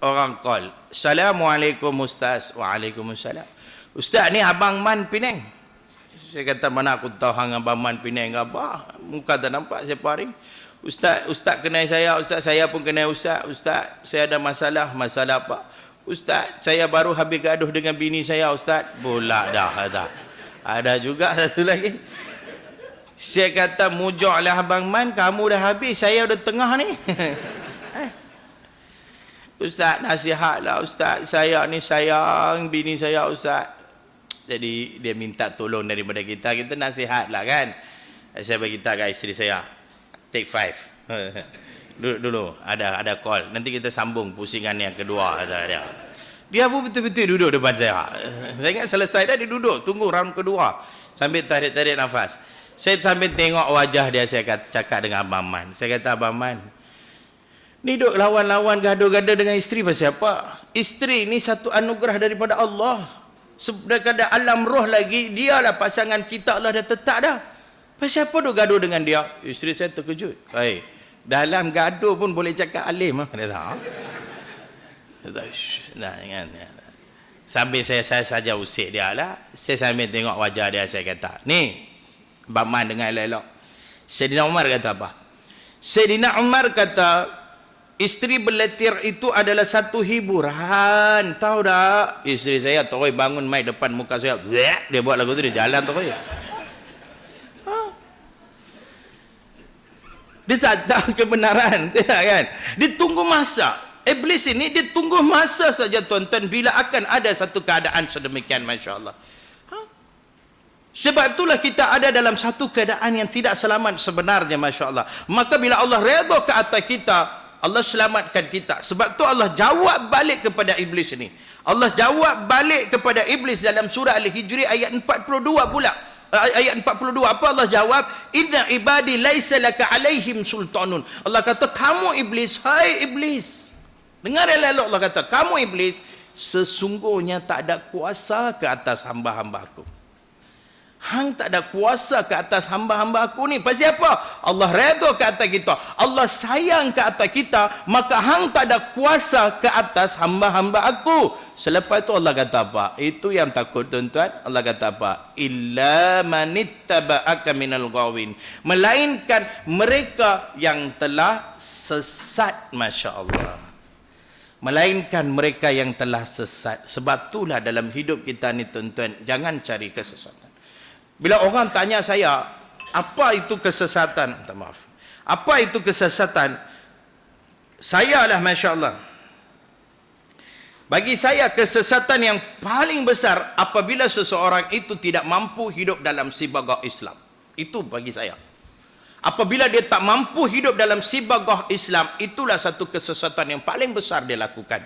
orang call. Assalamualaikum Ustaz. Waalaikumsalam. Ustaz ni Abang Man Penang. Saya kata mana aku tahu hang Abang Man Penang apa? Muka tak nampak siapa hari. Ustaz kenal saya, Ustaz saya pun kenal Ustaz. Ustaz saya ada masalah. Masalah apa? Ustaz saya baru habis gaduh dengan bini saya Ustaz. Bola dah. Ada juga satu lagi. Saya kata mujuklah Abang Man, kamu dah habis, saya udah tengah ni. Ustaz nasihatlah Ustaz, saya ni sayang bini saya Ustaz. Jadi dia minta tolong daripada kita nasihatlah kan. Saya bagi tahu kat isteri saya, take 5. dulu ada call, nanti kita sambung pusingan yang kedua kata dia. Dia pun betul-betul duduk depan saya. Saya ingat selesai dah, dia duduk tunggu round kedua sambil tarik-tarik nafas. Saya sambil tengok wajah dia, saya cakap dengan Abang Man. Saya kata, Abang Man, ni duk lawan-lawan gaduh-gaduh dengan isteri pasal apa? Isteri ni satu anugerah daripada Allah. Daripada alam roh lagi, dialah pasangan kita, Allah dah tetap dah. Pasal apa duk gaduh dengan dia? Isteri saya terkejut. Baik, dalam gaduh pun boleh cakap alim. Dia tahu. Nah, ingat. Sambil saya saja usik dia lah. Saya sambil tengok wajah dia, saya kata, ni, Abang Man dengar elok-elok. Sayyidina Umar kata apa? Sayyidina Umar kata, isteri berletir itu adalah satu hiburan. Tahu tak? Isteri saya terus bangun mai depan muka saya. Dia buat lagu tu, dia jalan terus. Dia tak tahu kebenaran. Tidak kan? Dia tunggu masa. Iblis ini dia tunggu masa saja tuan-tuan bila akan ada satu keadaan sedemikian, Masya Allah. Sebab itulah kita ada dalam satu keadaan yang tidak selamat sebenarnya, Masya Allah. Maka bila Allah redha ke atas kita, Allah selamatkan kita. Sebab tu Allah jawab balik kepada iblis ini. Allah jawab balik kepada iblis dalam surah Al-Hijri ayat 42 pula. Ayat 42 apa Allah jawab? Inna ibadi laisa laka alaihim sultanun. Allah kata, kamu iblis, hai iblis. Dengar elok Allah kata, kamu iblis, sesungguhnya tak ada kuasa ke atas hamba-hamba aku. Hang tak ada kuasa ke atas hamba-hamba aku ni. Pasal apa? Allah redha ke atas kita. Allah sayang ke atas kita. Maka hang tak ada kuasa ke atas hamba-hamba aku. Selepas itu Allah kata apa? Itu yang takut tuan-tuan. Allah kata apa? Illa manittaba'aka minal ghawin. Melainkan mereka yang telah sesat. Masya Allah. Melainkan mereka yang telah sesat. Sebab itulah dalam hidup kita ni tuan-tuan, jangan cari kesesatan. Bila orang tanya saya, apa itu kesesatan? Minta maaf. Apa itu kesesatan? Saya lah, Masya Allah. Bagi saya, kesesatan yang paling besar apabila seseorang itu tidak mampu hidup dalam sibagah Islam. Itu bagi saya. Apabila dia tak mampu hidup dalam sibagah Islam, itulah satu kesesatan yang paling besar dia lakukan.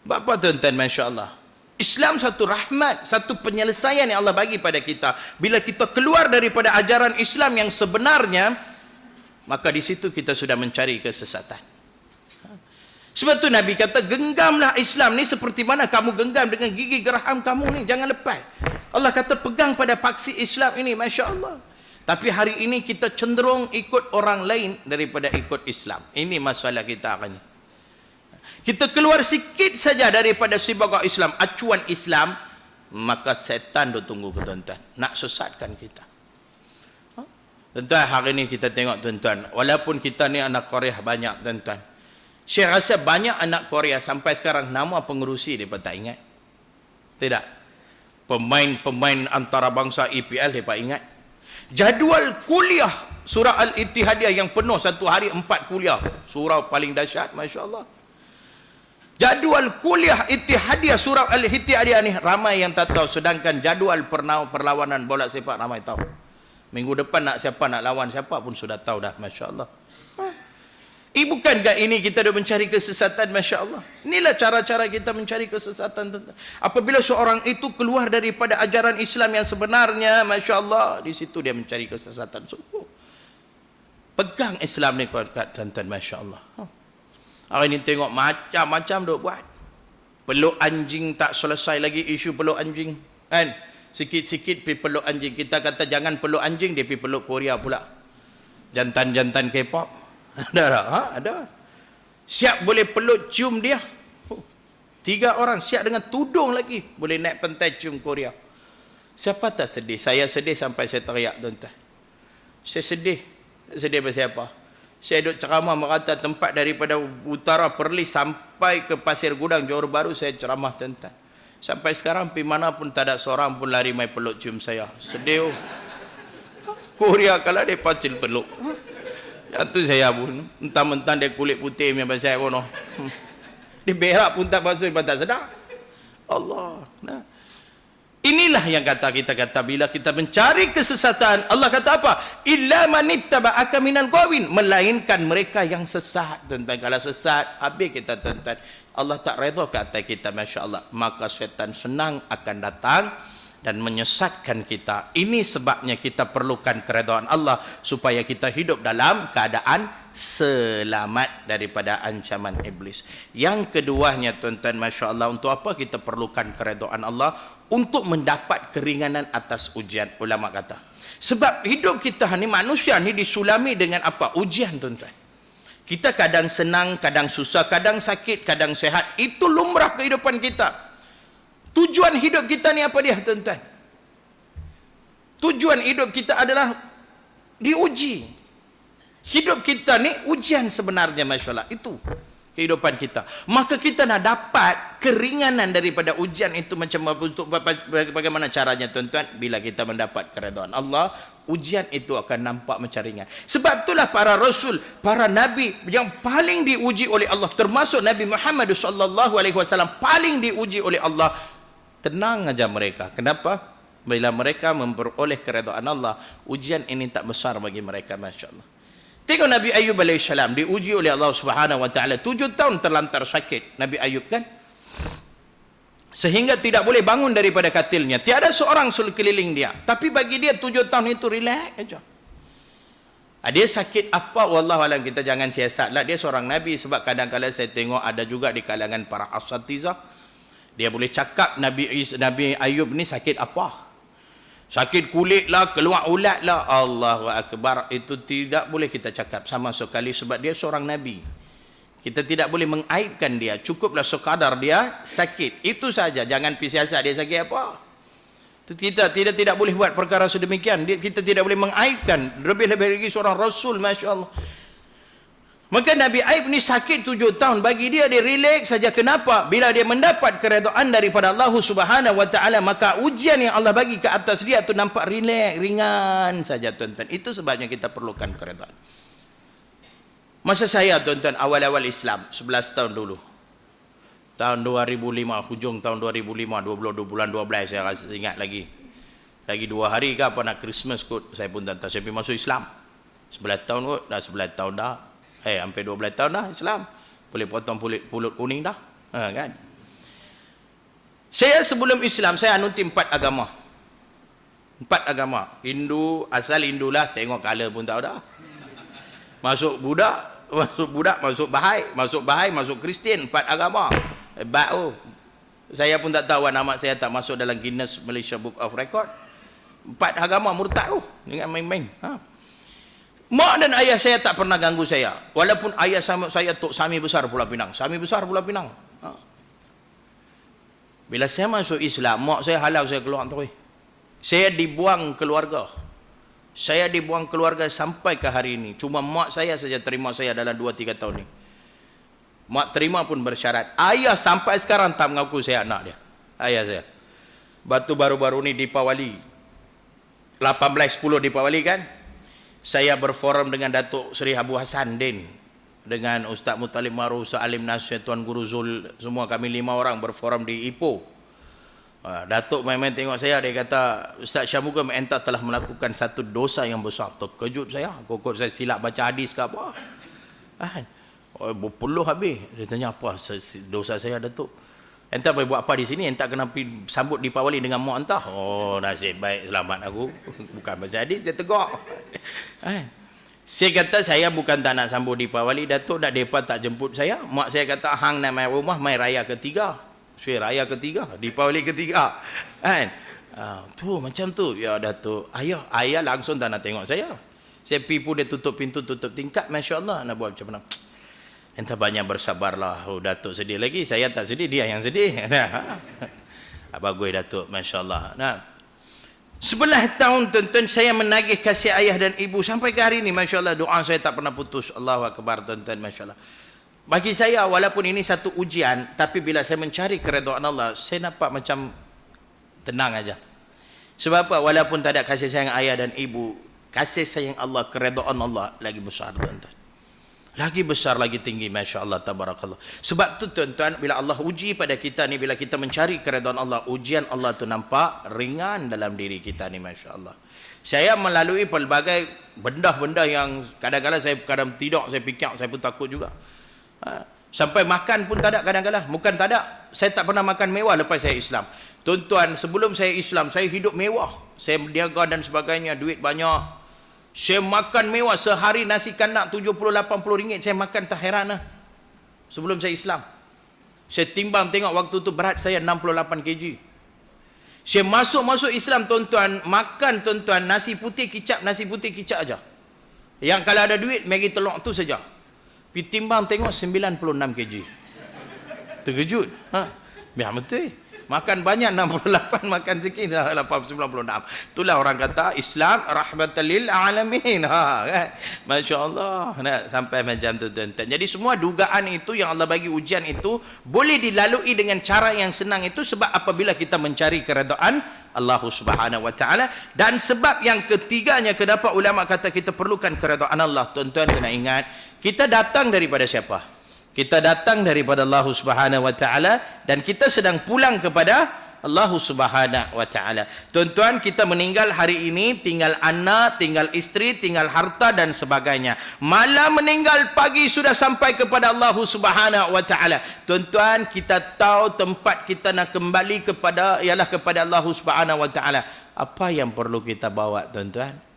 Apa tuan-tuan, Masya Allah? Islam satu rahmat, satu penyelesaian yang Allah bagi pada kita. Bila kita keluar daripada ajaran Islam yang sebenarnya, maka di situ kita sudah mencari kesesatan. Sebab tu Nabi kata, genggamlah Islam ni seperti mana kamu genggam dengan gigi geraham kamu ni, jangan lepas. Allah kata pegang pada paksi Islam ini, Masya Allah. Tapi hari ini kita cenderung ikut orang lain daripada ikut Islam. Ini masalah kita akan. Kita keluar sikit saja daripada sibagah Islam, acuan Islam, maka setan dah tunggu tuan-tuan nak sesatkan kita. Tuan-tuan, hari ini kita tengok tuan-tuan, walaupun kita ni anak Korea banyak tuan-tuan, saya rasa banyak anak Korea sampai sekarang nama pengerusi mereka tak ingat. Tidak. Pemain-pemain antarabangsa EPL mereka ingat. Jadual kuliah surah Al-Ittihadiyah yang penuh satu hari 4 kuliah. Surah paling dahsyat, Masya Allah. Jadual kuliah Ittihadiyah surah Al-Ittihadiyah ni ramai yang tak tahu, sedangkan jadual perlawanan bola sepak ramai tahu. Minggu depan nak lawan siapa pun sudah tahu dah, Masya Allah. Bukankah ini kita dah mencari kesesatan, Masya Allah? Inilah cara-cara kita mencari kesesatan. Apabila seorang itu keluar daripada ajaran Islam yang sebenarnya, Masya Allah, di situ dia mencari kesesatan. Sungguh. Pegang Islam ni kuat-kuat, tuan-tuan, Masya Allah. Hari ini tengok macam-macam duk buat. Peluk anjing tak selesai lagi isu peluk anjing. Kan? Sikit-sikit pergi peluk anjing. Kita kata jangan peluk anjing, dia pergi peluk Korea pula. Jantan-jantan K-pop. Ada tak? Ada. Siap boleh peluk cium dia. 3 orang siap dengan tudung lagi. Boleh naik pantai cium Korea. Siapa tak sedih? Saya sedih sampai saya teriak, tuan-tuan. Saya sedih. Sedih pasal apa? Saya duduk ceramah merata tempat daripada utara Perlis sampai ke Pasir Gudang, Johor Bahru, saya ceramah, tuan-tuan. Sampai sekarang pergi mana pun tak ada seorang pun lari mai peluk cium saya. Sedih. Korea kalau dia pacil peluk. Yang tu saya pun. Mentang-mentang dia kulit putih macam saya pun. Dia berak pun tak basuh, tak sedar. Allah. Nah. Inilah yang kita kata bila kita mencari kesesatan, Allah kata apa? Illa manittaba'aka minal ghawin, melainkan mereka yang sesat. Tuan-tuan, kalau sesat, habis kita, tuan-tuan. Allah tak redha ke atas kita, masya-Allah. Maka syaitan senang akan datang dan menyesatkan kita. Ini sebabnya kita perlukan keredaan Allah supaya kita hidup dalam keadaan selamat daripada ancaman iblis. Yang keduanya, tuan-tuan, masya-Allah, untuk apa kita perlukan keredaan Allah? Untuk mendapat keringanan atas ujian. Ulama kata, sebab hidup kita ni, manusia ni disulami dengan apa? Ujian, tuan-tuan. Kita kadang senang, kadang susah, kadang sakit, kadang sehat. Itu lumrah kehidupan kita. Tujuan hidup kita ni apa dia, tuan-tuan? Tujuan hidup kita adalah diuji. Hidup kita ni ujian sebenarnya, masya-Allah. Itu kehidupan kita. Maka kita nak dapat keringanan daripada ujian itu macam untuk bagaimana caranya, tuan-tuan? Bila kita mendapat keredaan Allah, ujian itu akan nampak macam ringan. Sebab itulah para rasul, para nabi yang paling diuji oleh Allah, termasuk Nabi Muhammad SAW, paling diuji oleh Allah. Tenang aja mereka. Kenapa? Bila mereka memperoleh keredaan Allah, ujian ini tak besar bagi mereka, masya-Allah. Tengok Nabi Ayub alaihissalam diuji oleh Allah Subhanahu wa taala 7 tahun terlantar sakit. Nabi Ayub kan, sehingga tidak boleh bangun daripada katilnya. Tiada seorang sekeliling dia. Tapi bagi dia 7 tahun itu relax aja. Dia sakit apa, wallahu alam, kita jangan siasatlah. Dia seorang nabi, sebab kadang-kadang saya tengok ada juga di kalangan para asatizah, dia boleh cakap Nabi Ayub ni sakit apa. Sakit kulit lah, keluar ulat lah. Allahu Akbar. Itu tidak boleh kita cakap sama sekali, sebab dia seorang nabi. Kita tidak boleh mengaibkan dia. Cukuplah sekadar dia sakit. Itu saja. Jangan siasat dia sakit apa. Kita tidak boleh buat perkara sedemikian. Kita tidak boleh mengaibkan. Lebih-lebih lagi seorang rasul, masya-Allah. Maka Nabi Ayub ni sakit 7 tahun. Bagi dia, dia relax saja. Kenapa? Bila dia mendapat keredaan daripada Allah Subhanahu wa taala, maka ujian yang Allah bagi ke atas dia tu nampak relax, ringan saja, tuan-tuan. Itu sebabnya kita perlukan keredaan. Masa saya, tuan-tuan, awal-awal Islam, 11 tahun dulu. Tahun 2005, hujung tahun 2005, 22 bulan 12, saya rasa ingat lagi. Lagi 2 hari ke apa nak Christmas kot, saya pun tak tahu. Saya pergi masuk Islam. 11 tahun kot, dah 11 tahun dah. Hampir 12 tahun dah Islam. Boleh potong pulut kuning dah. Kan? Saya sebelum Islam, saya anuti 4 agama. 4 agama. Hindu, asal Hindu lah. Tengok color pun tak ada. Masuk Buddha, masuk Bahai, masuk Kristian. 4 agama. Hebat oh. Saya pun tak tahu nama saya tak masuk dalam Guinness Malaysia Book of Record. 4 agama murtad oh. Dengan main-main. Mak dan ayah saya tak pernah ganggu saya. Walaupun ayah saya Tok Sami Besar Pulau Pinang. Sami Besar Pulau Pinang. Bila saya masuk Islam, mak saya halau saya keluar terus. Saya dibuang keluarga. Saya dibuang keluarga sampai ke hari ini. Cuma mak saya saja terima saya dalam 2-3 tahun ni. Mak terima pun bersyarat. Ayah sampai sekarang tak mengaku saya anak dia. Ayah saya. Batu baru-baru ni Deepawali. 18-10 Deepawali kan? Saya berforum dengan Datuk Seri Abu Hassan Din, dengan Ustaz Muttalib Maru, Ustaz Alim Nasir, Tuan Guru Zul, semua kami 5 orang berforum di Ipoh. Datuk main-main tengok saya, dia kata, Ustaz Syamuga Enta telah melakukan satu dosa yang besar. Terkejut saya, kokot saya silap baca hadis ke apa. Berpeluh habis. Saya tanya, apa dosa saya, Datuk? Enta boleh buat apa di sini? Enta kena pergi sambut Deepawali dengan mak enta. Oh, nasib baik, selamat aku. Bukan baca hadis, dia tegak. Saya kata, saya bukan tak nak sambut Deepawali. Datuk dah mereka tak jemput saya. Mak saya kata, hang nak main rumah, main raya ketiga. Raya ketiga, Deepawali ketiga. Tu macam tu. Ya Datuk, ayah langsung tak nak tengok saya. Saya pergi pun dia tutup pintu, tutup tingkap. Masya Allah, nak buat macam mana? Entah banyak bersabarlah. Oh, Datuk sedih lagi. Saya tak sedih, dia yang sedih. Bagus Datuk, Masya Allah. Nah, 11 tahun tuan-tuan saya menagih kasih ayah dan ibu sampai ke hari ini, Masya Allah, doa saya tak pernah putus. Allahu Akbar tuan-tuan, Masya Allah. Bagi saya, walaupun ini satu ujian, tapi bila saya mencari keredaan Allah, saya nampak macam tenang aja. Sebab apa? Walaupun tak ada kasih sayang ayah dan ibu, kasih sayang Allah, keredaan Allah lagi besar tuan-tuan. Lagi besar, lagi tinggi, Masya Allah, tabarakallah. Sebab tu tuan-tuan, bila Allah uji pada kita ni, bila kita mencari keredaan Allah, ujian Allah tu nampak ringan dalam diri kita ni, Masya Allah. Saya melalui pelbagai benda-benda yang kadang-kadang saya kadang tidur, saya fikir, saya pun takut juga. Sampai makan pun tak ada kadang-kadang. Bukan tak ada, saya tak pernah makan mewah lepas saya Islam. Tuan-tuan, sebelum saya Islam, saya hidup mewah. Saya berniaga dan sebagainya, duit banyak. Saya makan mewah, sehari nasi kandang 70-80 ringgit saya makan, tak heran lah. Sebelum saya Islam, saya timbang tengok waktu tu berat saya 68 kg. Saya masuk Islam tuan-tuan, makan tuan-tuan nasi putih kicap aja. Yang kalau ada duit Maggi telur tu saja. Pergi timbang tengok 96 kg. Terkejut. Biar betul. Makan banyak 68, makan sikit 96. Itulah orang kata Islam rahmatan lil alamin. Kan? Masya-Allah. Nah, sampai macam tu tuan-tuan. Jadi semua dugaan itu yang Allah bagi ujian itu boleh dilalui dengan cara yang senang itu sebab apabila kita mencari keredaan Allah Subhanahu wa taala. Dan sebab yang ketiganya kenapa ulama kata kita perlukan keredaan Allah, tuan-tuan kena ingat, kita datang daripada siapa? Kita datang daripada Allah Subhanahu wa taala dan kita sedang pulang kepada Allah Subhanahu wa taala. Tuan-tuan, kita meninggal hari ini, tinggal anak, tinggal isteri, tinggal harta dan sebagainya. Malam meninggal, pagi sudah sampai kepada Allah Subhanahu wa taala. Tuan-tuan, kita tahu tempat kita nak kembali kepada ialah kepada Allah Subhanahu wa taala. Apa yang perlu kita bawa, tuan-tuan?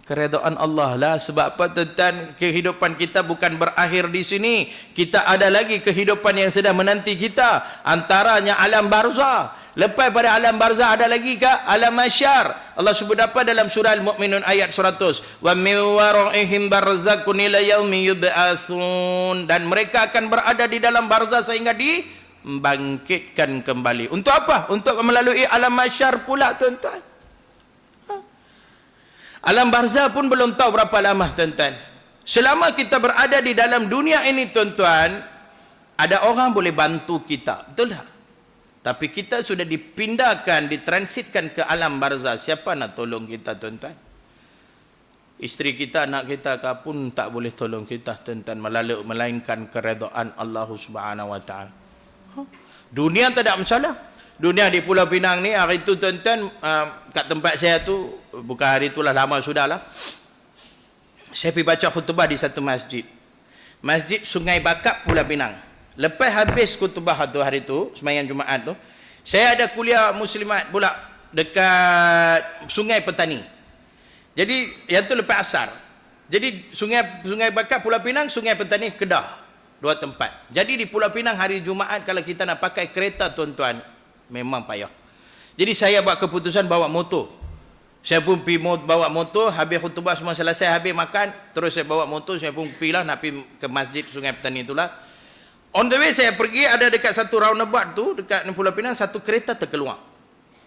Keredaan Allah lah. Sebab apa tuan-tuan? Kehidupan kita bukan berakhir di sini. Kita ada lagi kehidupan yang sedang menanti kita. Antaranya alam barzah. Lepas pada alam barzah ada lagi ke alam mahsyar. Allah sebut apa dalam surah Al-Mu'minun ayat 100? Wa min waraihim barzakun ila yaumi yub'atsun. Dan mereka akan berada di dalam barzah sehingga dibangkitkan kembali. Untuk apa? Untuk melalui alam mahsyar pula, tuan-tuan. Alam barzah pun belum tahu berapa lama, tuan-tuan. Selama kita berada di dalam dunia ini, tuan-tuan, ada orang boleh bantu kita. Betul tak? Tapi kita sudah dipindahkan, ditransitkan ke alam barzah. Siapa nak tolong kita, tuan-tuan? Isteri kita, anak kita pun tak boleh tolong kita, tuan-tuan, melainkan keredaan Allah Subhanahu wa taala. Dunia tak ada masalah. Dunia di Pulau Pinang ni hari tu, tuan-tuan, kat tempat saya tu, bukan hari itulah, lama sudah lah, saya pergi baca khutbah di satu masjid, Masjid Sungai Bakap, Pulau Pinang. Lepas habis khutbah tu hari tu, sembahyang Jumaat tu, saya ada kuliah muslimat pula dekat Sungai Petani. Jadi yang tu lepas asar. Jadi Sungai Bakap, Pulau Pinang, Sungai Petani, Kedah, dua tempat. Jadi di Pulau Pinang hari Jumaat kalau kita nak pakai kereta, tuan-tuan, memang payah. Jadi saya buat keputusan bawa motor. Saya pun pergi bawa motor, habis khutbah semua selesai, habis makan, terus saya bawa motor, saya pun pergi lah, nak pergi ke Masjid Sungai Petani itulah. On the way saya pergi, ada dekat satu roundabout tu, dekat Pulau Pinang, satu kereta terkeluar.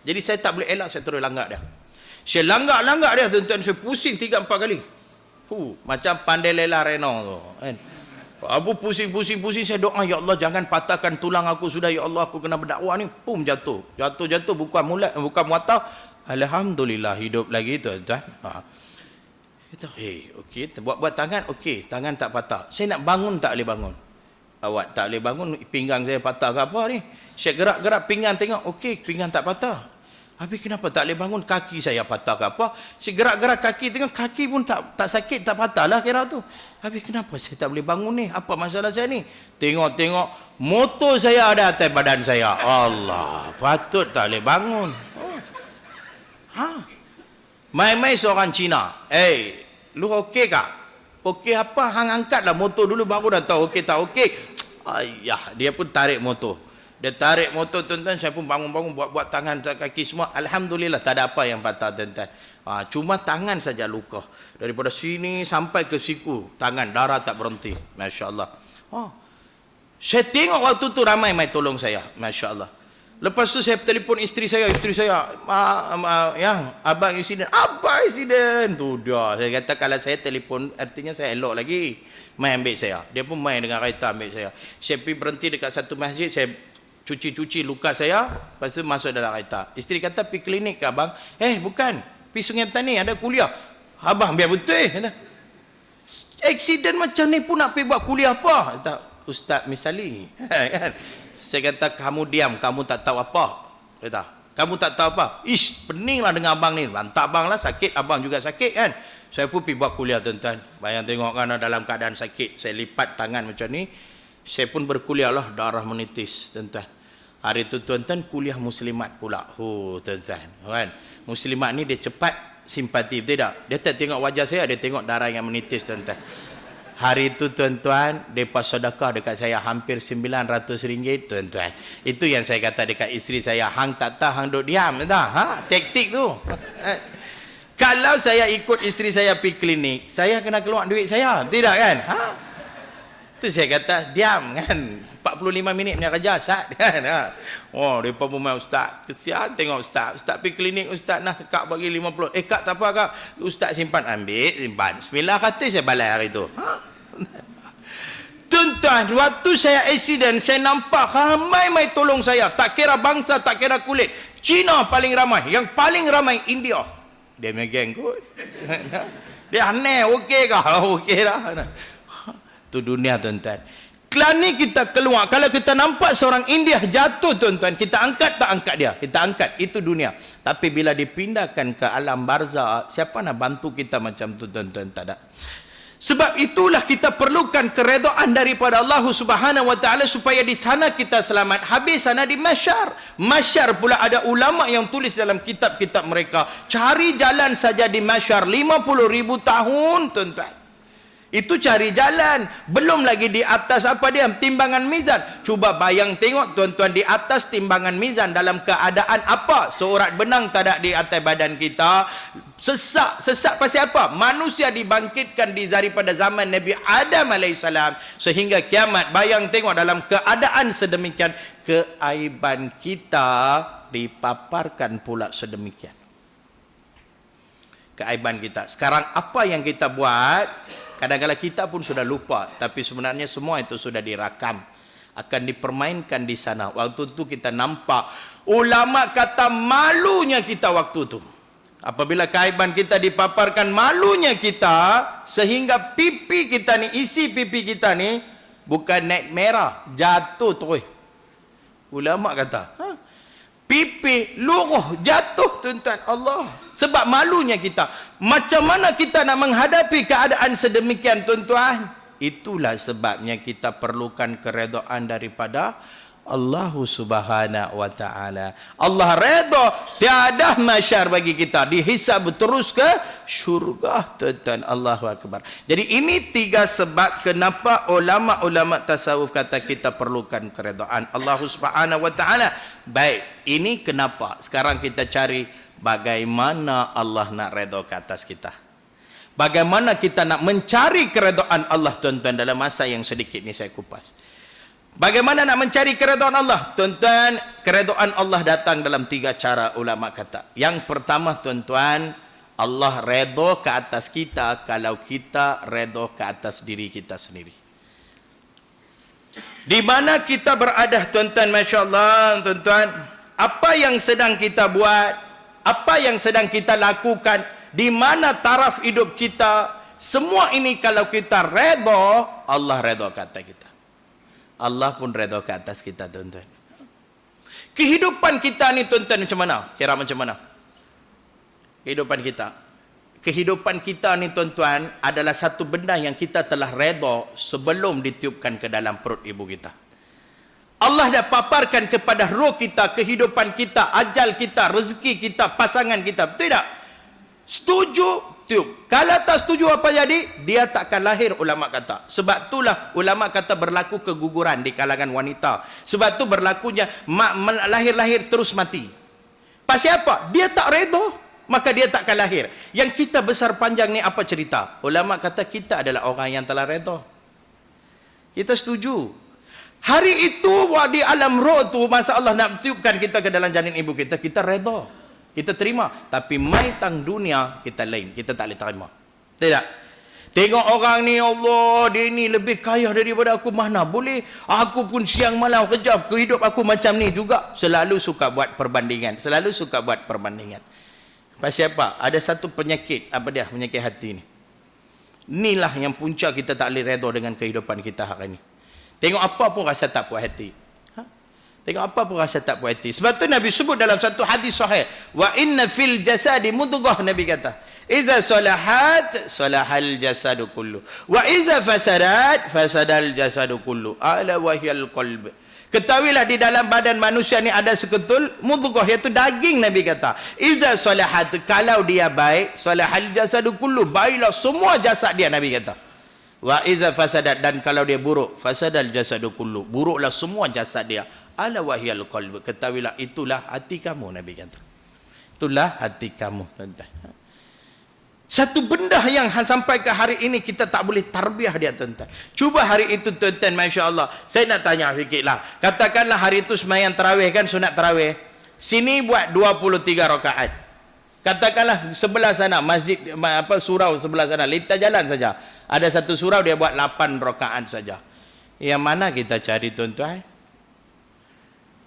Jadi saya tak boleh elak, saya terus langgar dia. Saya langgar dia, tuan-tuan, saya pusing 3-4 kali. Macam pandai lela Renault tu. Kan? Aku pusing, saya doa, ya Allah jangan patahkan tulang aku sudah, ya Allah aku kena berdakwah ni. Jatuh, bukan muatah. Alhamdulillah hidup lagi, tuan-tuan. Kita okey, buat tangan, okey, tangan tak patah. Saya nak bangun tak boleh bangun. Awak tak boleh bangun, pinggang saya patah ke apa ni? Saya gerak-gerak pinggang, tengok, okey, pinggang tak patah. Habis kenapa tak boleh bangun? Kaki saya patah ke apa? Saya gerak-gerak kaki, tengok kaki pun tak sakit, tak patah lah kira tu. Habis kenapa saya tak boleh bangun ni? Apa masalah saya ni? Tengok, motor saya ada atas badan saya. Allah, patut tak boleh bangun. Mai-mai seorang Cina. Lu okey kak? Okey apa? Hang angkatlah motor dulu baru dah tahu okey tak okey. Ayah, dia pun tarik motor. Dia tarik motor, tuan-tuan, saya pun bangun-bangun, buat tangan, kaki semua. Alhamdulillah, tak ada apa yang patah, tuan-tuan. Cuma tangan saja luka. Daripada sini sampai ke siku, tangan, darah tak berhenti. Masya Allah. Oh. Saya tengok waktu tu ramai mai tolong saya, Masya Allah. Lepas tu saya telefon isteri saya, yang abang insiden, tu dah. Saya kata kalau saya telefon, artinya saya elok lagi. Mai ambil saya. Dia pun main dengan kereta ambil saya. Saya pergi berhenti dekat satu masjid, saya cuci luka saya, lepas tu masuk dalam kereta. Isteri kata, pergi klinik ke abang? Bukan, pergi Sungai Petani, ada kuliah. Abang biar betul kata. Aksiden macam ni pun nak pergi buat kuliah apa? Kata, Ustaz misali. Kan? Saya kata, kamu diam, kamu tak tahu apa. Kata, kamu tak tahu apa. Peninglah dengan abang ni. Lantak abang lah sakit, abang juga sakit kan. Saya pun pergi buat kuliah tuan-tuan. Bayang tengok kan dalam keadaan sakit. Saya lipat tangan macam ni. Saya pun berkuliah lah, darah menitis tuan-tuan. Hari tu tuan-tuan kuliah muslimat pula. Tuan-tuan. Kan? Muslimat ni dia cepat simpati, tidak? Dia tak tengok wajah saya, dia tengok darah yang menitis tuan-tuan. Hari itu tuan-tuan, mereka sedekah dekat saya hampir RM900 tuan-tuan. Itu yang saya kata dekat isteri saya, hang tak tahu, hang duduk diam. Taktik tu. Kalau saya ikut isteri saya pergi klinik, saya kena keluar duit saya. Tidak kan? Itu saya kata, diam kan. 45 minit punya kerja, Ustaz. Kan? Mereka pun main, Ustaz. Kesian tengok Ustaz. Ustaz pergi klinik, Ustaz nak kak bagi 50. Kak tak apa kak. Ustaz simpan, ambil, simpan. Bismillah kata saya balai hari tu. Tuan-tuan, waktu saya accident, saya nampak ramai tolong saya. Tak kira bangsa, tak kira kulit. Cina paling ramai. Yang paling ramai, India. Dia punya geng kot. Dia aneh, okey kah? Okey lah. Itu dunia tuan-tuan. Kelani kita keluar, kalau kita nampak seorang India jatuh tuan-tuan, kita angkat tak angkat dia? Kita angkat, itu dunia. Tapi bila dipindahkan ke alam barzah, siapa nak bantu kita macam tu tuan-tuan? Tak ada. Sebab itulah kita perlukan keredaan daripada Allah Subhanahu wa taala supaya di sana kita selamat. Habis sana di Mahsyar. Mahsyar pula ada ulama yang tulis dalam kitab-kitab mereka, cari jalan saja di Mahsyar 50,000 tahun tuan-tuan. Itu cari jalan. Belum lagi di atas apa dia? Timbangan mizan. Cuba bayang tengok tuan-tuan, di atas timbangan mizan dalam keadaan apa? Seurat benang tak ada di atas badan kita. Sesak. Sesak pasal apa? Manusia dibangkitkan daripada zaman Nabi Adam AS sehingga kiamat. Bayang tengok dalam keadaan sedemikian, keaiban kita dipaparkan pula sedemikian. Keaiban kita. Sekarang apa yang kita buat? Kadang-kadang kita pun sudah lupa, tapi sebenarnya semua itu sudah dirakam, akan dipermainkan di sana. Waktu itu kita nampak, ulama kata malunya kita waktu itu. Apabila keaiban kita dipaparkan, malunya kita, sehingga pipi kita ni, isi pipi kita ni, bukan naik merah, jatuh terus. Ulama kata, pipi luruh jatuh tuan-tuan. Allah, sebab malunya kita. Macam mana kita nak menghadapi keadaan sedemikian tuan-tuan? Itulah sebabnya kita perlukan keredaan daripada Allah Subhanahu wa taala. Allah redha, tiada mahsyar bagi kita, dihisab terus ke syurga tuan-tuan. Allahu akbar. Jadi ini tiga sebab kenapa ulama-ulama tasawuf kata kita perlukan keredaan Allah Subhanahu wa taala. Baik, ini kenapa. Sekarang kita cari bagaimana Allah nak redha ke atas kita. Bagaimana kita nak mencari keredaan Allah tuan-tuan. Dalam masa yang sedikit ni saya kupas. Bagaimana nak mencari keredaan Allah? Tuan-tuan, keredaan Allah datang dalam tiga cara ulama kata. Yang pertama tuan-tuan, Allah redha ke atas kita kalau kita redha ke atas diri kita sendiri. Di mana kita berada tuan-tuan, Masya Allah tuan-tuan, apa yang sedang kita buat, apa yang sedang kita lakukan, di mana taraf hidup kita, semua ini kalau kita redha, Allah redha ke atas kita. Allah pun redha ke atas kita tuan-tuan. Kehidupan kita ni tuan-tuan macam mana? Kira macam mana? Kehidupan kita ni tuan-tuan adalah satu benda yang kita telah redha sebelum ditiupkan ke dalam perut ibu kita. Allah dah paparkan kepada roh kita, kehidupan kita, ajal kita, rezeki kita, pasangan kita. Betul tak? Setuju, tiup. Kalau tak setuju apa jadi? Dia takkan lahir, ulama kata. Sebab itulah ulama kata berlaku keguguran di kalangan wanita. Sebab tu berlakunya lahir-lahir terus mati. Pasal apa? Dia tak redha, maka dia takkan lahir. Yang kita besar panjang ni apa cerita? Ulama kata kita adalah orang yang telah redha. Kita setuju. Hari itu di alam roh tu, masa Allah nak tiupkan kita ke dalam janin ibu kita, kita redha. Kita terima. Tapi mai tang dunia, kita lain. Kita tak boleh terima. Tidak. Tengok orang ni, Allah, dia ni lebih kaya daripada aku. Mana boleh? Aku pun siang malam kerja, hidup aku macam ni juga. Selalu suka buat perbandingan. Selalu suka buat perbandingan. Pasal apa? Ada satu penyakit. Apa dia? Penyakit hati ni. Inilah yang punca kita tak boleh redha dengan kehidupan kita hari ni. Tengok apa pun rasa tak puas hati. Tengok apa pun rasa tak puas hati. Sebab tu Nabi sebut dalam satu hadis sahih, wa inna fil jasadi mudghah, Nabi kata, iza salahat salahal jasadu kullu, wa iza fasadat fasadal jasadu kullu, ala wahyal qalb. Ketahuilah di dalam badan manusia ni ada seketul mudghah, iaitu daging. Nabi kata, iza salahat, kalau dia baik, salahal jasadu kullu, baiklah semua jasad dia. Nabi kata, wa iza fasadat, dan kalau dia buruk, fasadal jasadu kullu, buruklah semua jasad dia. Ala wahyal qalb, ketahuilah itulah hati kamu. Nabi kata, itulah hati kamu, tuan-tuan. Satu benda yang sampai ke hari ini kita tak boleh tarbiyah dia, tuan-tuan. Cuba hari itu, tuan-tuan, masya-Allah. Saya nak tanya sikitlah. Katakanlah hari itu sembahyang tarawih kan, sunat tarawih. Sini buat 23 rakaat. Katakanlah sebelah sana masjid, surau sebelah sana, lintas jalan saja, ada satu surau dia buat 8 rakaat saja. Yang mana kita cari, tuan-tuan?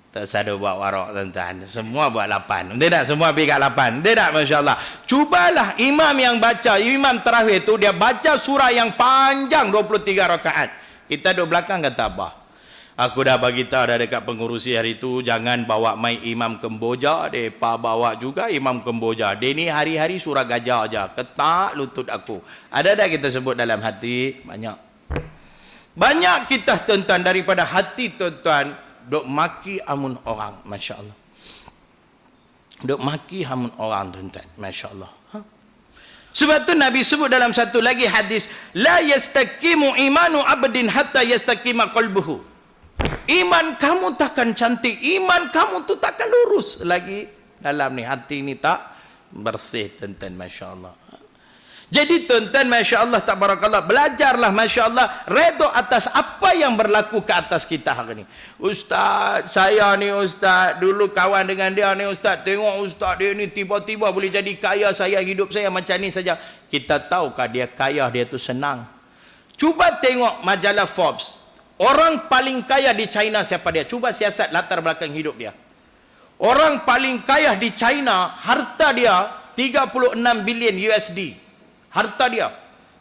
Tak ada buat warak, tuan-tuan. Semua buat 8. Tidak, semua pergi kat 8. Tidak, masya-Allah. Cubalah imam yang baca, imam tarawih tu dia baca surah yang panjang 23 rakaat. Kita duduk belakang kata, "Abah, aku dah bagi tahu dah dekat pengurusi hari tu, jangan bawa mai imam Kemboja, depa bawa juga imam Kemboja. Dia ni hari-hari surah gajah aja. Ketak lutut aku." Ada dah kita sebut dalam hati? Banyak. Banyak kita, tuan-tuan, daripada hati, tuan-tuan, duk maki amun orang, masya-Allah. Duk maki amun orang, tuan-tuan, masya-Allah. Sebab tu Nabi sebut dalam satu lagi hadis, la yastaqimu imanu abdin hatta yastaqima qalbuhu. Iman kamu takkan cantik, iman kamu tu takkan lurus lagi dalam ni, hati ni tak bersih, tuan-tuan, masya-Allah. Jadi, tuan-tuan, masya-Allah, tabarakallah, belajarlah, masya-Allah, redha atas apa yang berlaku ke atas kita hari ni. Ustaz, saya ni ustaz, dulu kawan dengan dia ni ustaz, tengok ustaz dia ni tiba-tiba boleh jadi kaya, saya hidup saya macam ni saja. Kita tahukah dia kaya dia tu senang? Cuba tengok majalah Forbes. Orang paling kaya di China siapa dia? Cuba siasat latar belakang hidup dia. Orang paling kaya di China, harta dia 36 bilion USD. Harta dia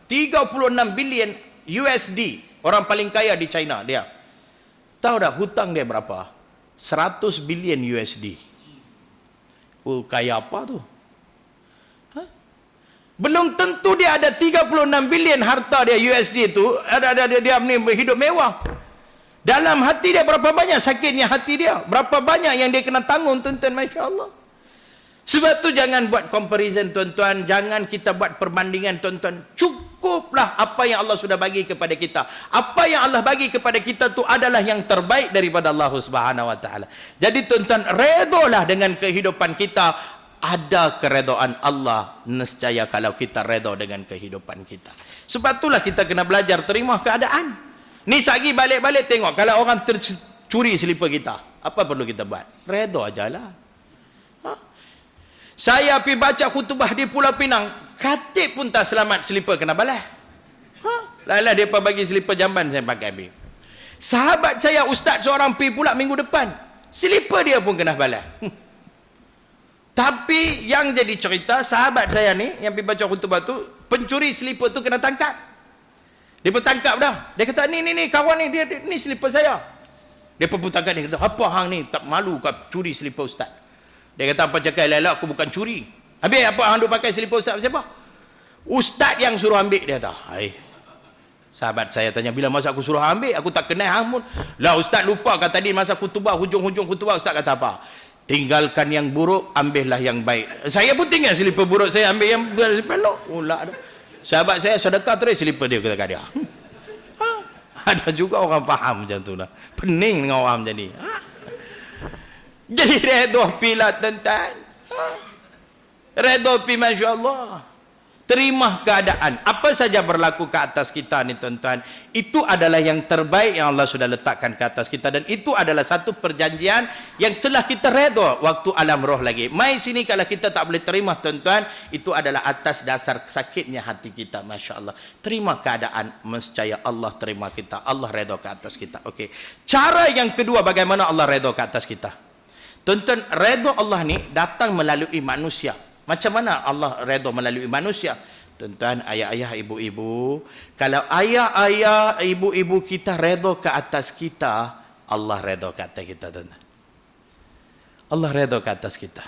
36 bilion USD. Orang paling kaya di China dia. Tahu tak hutang dia berapa? 100 bilion USD. Oh, kaya apa tu? Belum tentu dia ada 36 bilion harta dia USD tu, dia ni hidup mewah. Dalam hati dia berapa banyak sakitnya hati dia? Berapa banyak yang dia kena tanggung, tuan-tuan, masya-Allah. Sebab tu jangan buat comparison, tuan-tuan, jangan kita buat perbandingan, tuan-tuan. Cukuplah apa yang Allah sudah bagi kepada kita. Apa yang Allah bagi kepada kita tu adalah yang terbaik daripada Allah Subhanahu wa taala. Jadi, tuan-tuan, redolah dengan kehidupan kita. Ada keredaan Allah, nescaya kalau kita redha dengan kehidupan kita. Sebab itulah kita kena belajar terima keadaan. Ni sagi balik-balik tengok, kalau orang tercuri selipar kita, apa perlu kita buat? Redha ajalah. Saya pergi baca khutbah di Pulau Pinang, khatib pun tak selamat, selipar kena balas. Lalah dia bagi selipar jamban saya pakai habis. Sahabat saya ustaz seorang pergi pula minggu depan, selipar dia pun kena balas. Tapi yang jadi cerita, sahabat saya ni yang pergi baca khutbah tu, pencuri selipar tu kena tangkap. Dia pun tangkap dah. Dia kata, ni kawan ni, dia ni selipar saya. Dia pun tangkap, dia kata, apa hang ni tak malu kau curi selipar ustaz? Dia kata, apa cakap elok, aku bukan curi. Habis apa hang duk pakai selipar ustaz siapa? Ustaz yang suruh ambil, dia kata. Hai. Sahabat saya tanya, bila masa aku suruh ambil, aku tak kenal hang pun. Lah ustaz lupa kata tadi masa khutbah, hujung-hujung khutbah ustaz kata apa? Tinggalkan yang buruk, ambillah yang baik. Saya pun tinggal selipar buruk, saya ambil yang pelok. Ulah dah. Sahabat saya sedekah terus selipar dia kata dia. Ada juga orang faham macam tu lah. Pening dengan orang macam ni. Jadi redha pilah, tuan-tuan. Redha pi, masya-Allah. Terima keadaan. Apa saja berlaku ke atas kita ni tuan-tuan, itu adalah yang terbaik yang Allah sudah letakkan ke atas kita, dan itu adalah satu perjanjian yang telah kita redha waktu alam roh lagi. Mai sini kalau kita tak boleh terima tuan-tuan, itu adalah atas dasar sakitnya hati kita. Masya Allah. Terima keadaan, mescaya Allah terima kita. Allah redha ke atas kita. Okey. Cara yang kedua, bagaimana Allah redha ke atas kita? Tuan-tuan, redha Allah ni datang melalui manusia. Macam mana Allah redha melalui manusia? Tuan-tuan, ayah-ayah, ibu-ibu, kalau ayah-ayah, ibu-ibu kita redha ke atas kita, Allah redha ke atas kita, tuan-tuan. Allah redha ke atas kita.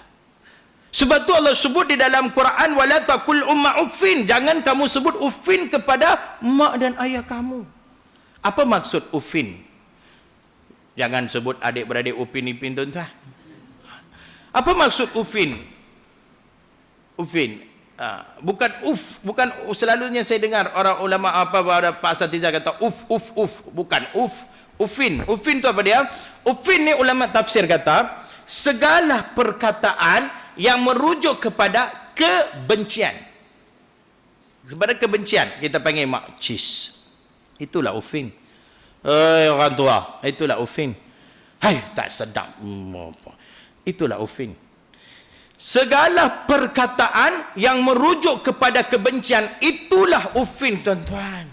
Sebab tu Allah sebut di dalam Quran, wala taqul umma uffin, jangan kamu sebut uffin kepada mak dan ayah kamu. Apa maksud uffin? Jangan sebut adik-beradik upin-ipin, tuan-tuan. Apa maksud uffin? Ufin, bukan bukan selalunya saya dengar orang ulama Pak Asatiza kata uf, bukan ufin tu apa dia? Ufin ni ulama tafsir kata segala perkataan yang merujuk kepada kebencian, kita panggil makcis, itulah ufin. Orang tua, itulah ufin. Hai, tak sedap, itulah ufin. Segala perkataan yang merujuk kepada kebencian, itulah uffin, tuan-tuan.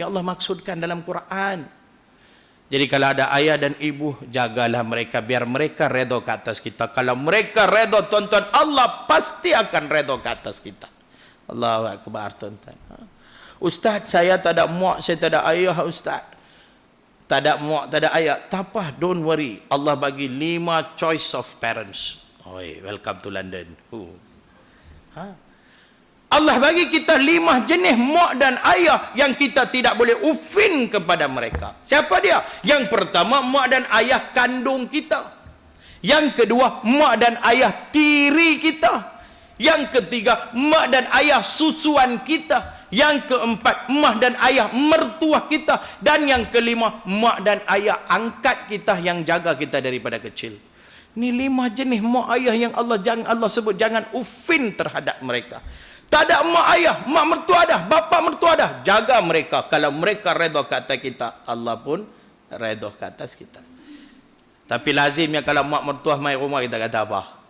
Ya Allah maksudkan dalam Quran. Jadi kalau ada ayah dan ibu, jagalah mereka biar mereka redha ke atas kita. Kalau mereka redha, tuan-tuan, Allah pasti akan redha ke atas kita. Allahu akbar, tuan-tuan. Ustaz, saya tak ada mak, saya tak ada ayah, ustaz. Tak ada mak, tak ada ayah. Tak apa, don't worry. Allah bagi 5 choice of parents. Oi, welcome to London. Allah bagi kita 5 jenis mak dan ayah yang kita tidak boleh ufin kepada mereka. Siapa dia? Yang pertama, mak dan ayah kandung kita. Yang kedua, mak dan ayah tiri kita. Yang ketiga, mak dan ayah susuan kita. Yang keempat, mak dan ayah mertua kita. Dan yang kelima, mak dan ayah angkat kita yang jaga kita daripada kecil. Ini 5 jenis mak ayah yang Allah sebut jangan ufin terhadap mereka. Tak ada mak ayah, mak mertua dah, bapa mertua dah, jaga mereka. Kalau mereka redha ke atas kita, Allah pun redha ke atas kita. Tapi lazimnya kalau mak mertua mai rumah, kita kata apa?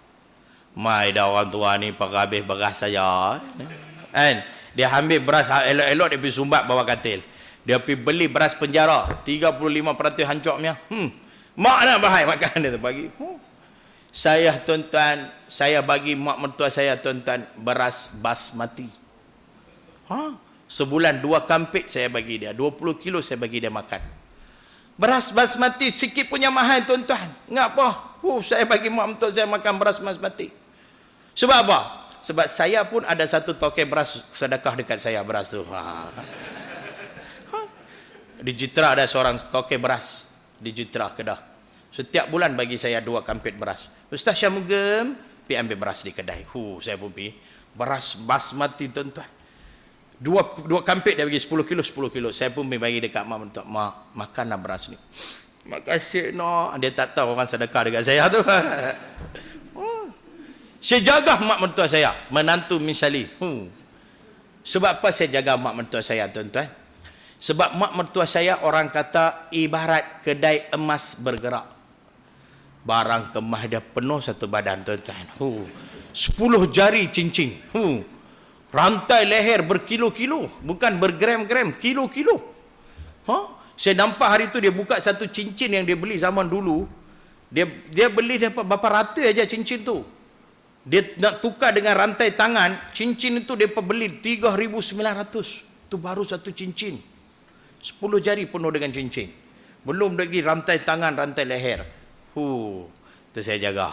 Mai dah orang tua ni pakai habis beras saja. Kan? Dia ambil beras elok-elok, dia pergi sumbat bawah katil. Dia pergi beli beras penjara 35% hancurnya. Mak nak bahai makan dia tu pagi. Saya, tuan-tuan, saya bagi mak mertua saya, tuan-tuan, beras basmati. Sebulan 2 kampit saya bagi dia, 20 kilo saya bagi dia makan. Beras basmati sikit punya mahal, tuan-tuan. Ngapa? Saya bagi mak mertua saya makan beras basmati. Sebab apa? Sebab saya pun ada satu toke beras sedekah dekat saya, beras tu. Di Jitra ada seorang toke beras di Jitra, Kedah. Setiap bulan bagi saya 2 kampit beras. Ustaz Syamugam pergi ambil beras di kedai. Saya pun pergi. Beras basmati, tuan-tuan. 2 kampit dia bagi 10 kilo, 10 kilo. Saya pun pergi bagi dekat mak mentua. Mak, makanlah beras ni. Makasih, no. Dia tak tahu orang sedekah dekat saya tu. Saya jaga mak mentua saya. Menantu misali. Sebab apa saya jaga mak mentua saya, tuan-tuan? Sebab mak mertua saya orang kata ibarat kedai emas bergerak. Barang kemas dia penuh satu badan, tuan-tuan. 10 jari cincin. Rantai leher berkilo-kilo. Bukan bergram-gram, kilo-kilo. Saya nampak hari tu dia buka satu cincin yang dia beli zaman dulu. Dia beli dapat berapa ratus aja cincin tu. Dia nak tukar dengan rantai tangan. Cincin itu dia beli 3,900. Itu baru satu cincin. 10 jari penuh dengan cincin. Belum lagi rantai tangan, rantai leher. Itu saya jaga.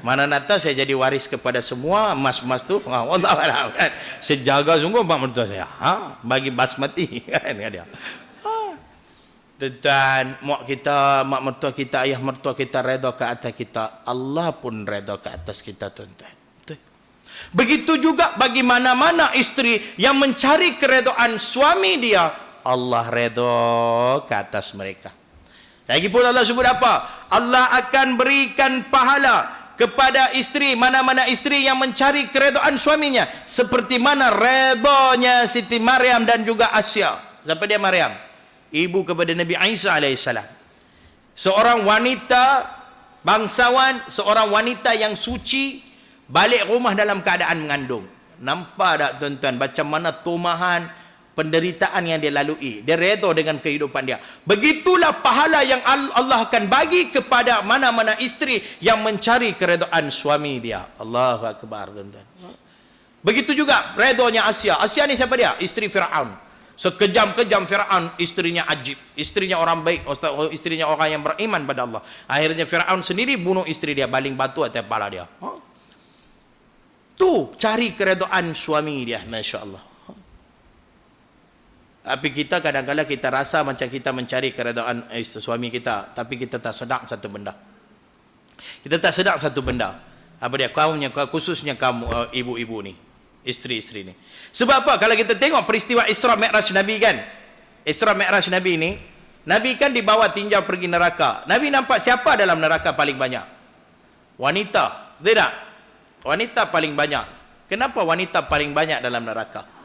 Mana nak tahu saya jadi waris kepada semua emas-emas tu. Wallah, kan? Saya jaga sungguh mak mertua saya. Bagi basmati. Kan dia. Tuan, mak mertua kita, ayah mertua kita redha ke atas kita. Allah pun redha ke atas kita, tuan-tuan. Begitu juga bagi mana-mana isteri yang mencari keredaan suami dia, Allah redha ke atas mereka. Lagipun Allah sebut apa? Allah akan berikan pahala kepada isteri, mana-mana isteri yang mencari keredaan suaminya, seperti mana redanya Siti Maryam dan juga Asya. Siapa dia Maryam? Ibu kepada Nabi Isa alaihissalam. Seorang wanita bangsawan, seorang wanita yang suci, balik rumah dalam keadaan mengandung. Nampak tak tuan-tuan macam mana tumahan penderitaan yang dia lalui. Dia redha dengan kehidupan dia. Begitulah pahala yang Allah akan bagi kepada mana-mana isteri yang mencari keredaan suami dia. Allahu Akbar, tuan-tuan. Begitu juga redanya Asya. Asya ni siapa dia? Isteri Fir'aun. Sekejam-kejam Fir'aun, istrinya ajib. Istrinya orang baik, istrinya orang yang beriman pada Allah. Akhirnya Fir'aun sendiri bunuh isteri dia, baling batu atas kepala dia. Tu cari keredaan suami dia, Masya Allah. Tapi kita kadang-kadang kita rasa macam kita mencari keredaan suami kita, tapi kita tak sedar satu benda. Kita tak sedar satu benda. Apa dia? Kaumnya, khususnya kamu ibu-ibu ni, isteri-isteri ni. Sebab apa? Kalau kita tengok peristiwa Isra Mi'raj Nabi kan, Isra Mi'raj Nabi ni, Nabi kan dibawa tinjau pergi neraka. Nabi nampak siapa dalam neraka paling banyak? Wanita. Tidak? Wanita paling banyak. Kenapa wanita paling banyak dalam neraka?